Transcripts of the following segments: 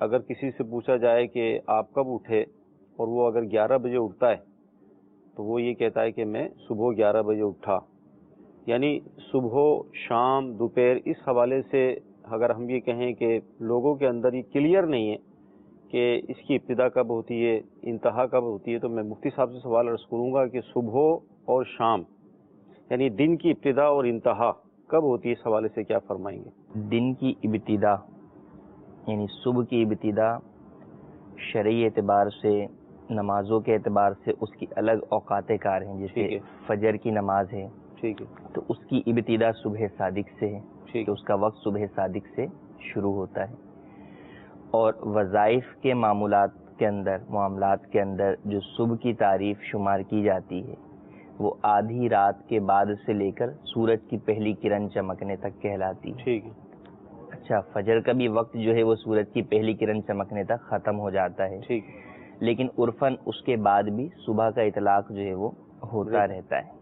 اگر کسی سے پوچھا جائے کہ آپ کب اٹھے اور وہ اگر 11 بجے اٹھتا ہے تو وہ یہ کہتا ہے کہ میں صبح 11 بجے اٹھا. یعنی صبح، شام، دوپہر، اس حوالے سے اگر ہم یہ کہیں کہ لوگوں کے اندر یہ کلیئر نہیں ہے کہ اس کی ابتدا کب ہوتی ہے، انتہا کب ہوتی ہے، تو میں مفتی صاحب سے سوال عرض کروں گا کہ صبح اور شام یعنی دن کی ابتدا اور انتہا کب ہوتی ہے، اس حوالے سے کیا فرمائیں گے؟ دن کی ابتدا یعنی صبح کی ابتدا شرعی اعتبار سے، نمازوں کے اعتبار سے اس کی الگ اوقات کار ہیں. جیسے فجر کی نماز ہے، ٹھیک ہے، تو اس کی ابتدا صبح صادق سے ہے، ٹھیک کہ اس کا وقت صبح صادق سے شروع ہوتا ہے. اور وظائف کے معاملات کے اندر جو صبح کی تعریف شمار کی جاتی ہے وہ آدھی رات کے بعد سے لے کر سورج کی پہلی کرن چمکنے تک کہلاتی ہے. ٹھیک ہے. اچھا، فجر کا بھی وقت جو ہے وہ سورج کی پہلی کرن چمکنے تک ختم ہو جاتا ہے، ٹھیک، لیکن عرفاً اس کے بعد بھی صبح کا اطلاق جو ہے وہ ہوتا رہتا ہے.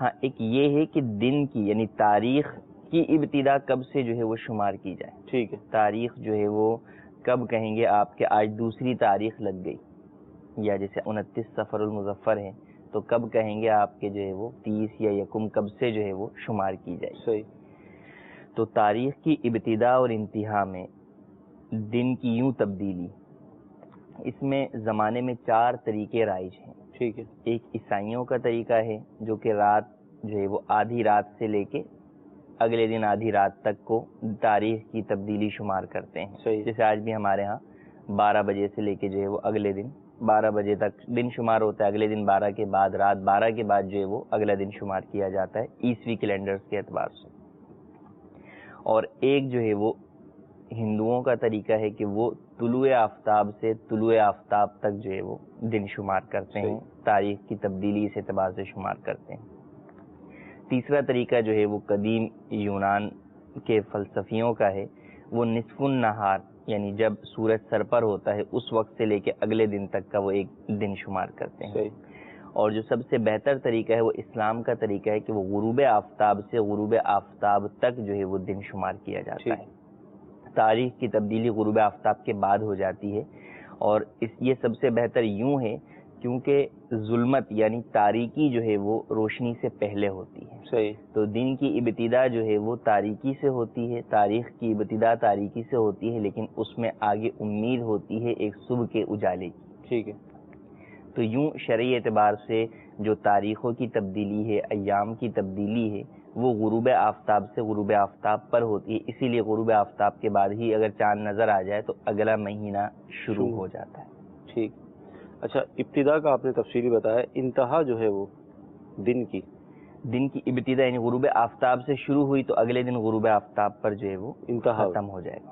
ہاں، ایک یہ ہے کہ دن کی یعنی تاریخ کی ابتدا کب سے جو ہے وہ شمار کی جائے. ٹھیک ہے. تاریخ جو ہے وہ کب کہیں گے آپ کے آج دوسری تاریخ لگ گئی، یا جیسے 29 صفر المظفر ہے تو کب کہیں گے آپ کے جو ہے وہ 30 یا یکم کب سے جو ہے وہ شمار کی جائے. صحیح. تو تاریخ کی ابتدا اور انتہا میں دن کی یوں تبدیلی، اس میں زمانے میں 4 طریقے رائج ہیں. ٹھیک ہے. ایک عیسائیوں کا طریقہ ہے جو کہ رات جو ہے وہ آدھی رات سے لے کے اگلے دن آدھی رات تک کو تاریخ کی تبدیلی شمار کرتے ہیں. صحیح. جیسے آج بھی ہمارے ہاں 12 بجے سے لے کے جو ہے وہ اگلے دن 12 بجے تک دن شمار ہوتا ہے، اگلے دن 12 کے بعد، رات 12 کے بعد جو ہے وہ اگلا دن شمار کیا جاتا ہے عیسوی کیلنڈرز کے اعتبار سے. اور ایک جو ہے وہ ہندوؤں کا طریقہ ہے کہ وہ طلوع آفتاب سے طلوع آفتاب تک جو ہے وہ دن شمار کرتے ہیں، تاریخ کی تبدیلی اس اعتبار سے شمار کرتے ہیں. تیسرا طریقہ جو ہے وہ قدیم یونان کے فلسفیوں کا ہے، وہ نصف النہار یعنی جب سورج سر پر ہوتا ہے اس وقت سے لے کے اگلے دن تک کا وہ ایک دن شمار کرتے ہیں. اور جو سب سے بہتر طریقہ ہے وہ اسلام کا طریقہ ہے کہ وہ غروب آفتاب سے غروب آفتاب تک جو ہے وہ دن شمار کیا جاتا ہے. تاریخ کی تبدیلی غروب آفتاب کے بعد ہو جاتی ہے، اور یہ سب سے بہتر یوں ہے کیونکہ ظلمت یعنی تاریکی جو ہے وہ روشنی سے پہلے ہوتی ہے. صحیح. تو دن کی ابتدا جو ہے وہ تاریکی سے ہوتی ہے، تاریخ کی ابتدا تاریکی سے ہوتی ہے، لیکن اس میں آگے امید ہوتی ہے ایک صبح کے اجالے کی. ٹھیک ہے. تو یوں شرعی اعتبار سے جو تاریخوں کی تبدیلی ہے، ایام کی تبدیلی ہے، وہ غروب آفتاب سے غروب آفتاب پر ہوتی ہے. اسی لیے غروب آفتاب کے بعد ہی اگر چاند نظر آ جائے تو اگلا مہینہ شروع ہو جاتا ہے. ٹھیک. اچھا، ابتدا کا آپ نے تفصیلی بتایا، انتہا جو ہے وہ دن کی ابتدا یعنی غروب آفتاب سے شروع ہوئی تو اگلے دن غروب آفتاب پر جو ہے وہ ختم ہو جائے گا.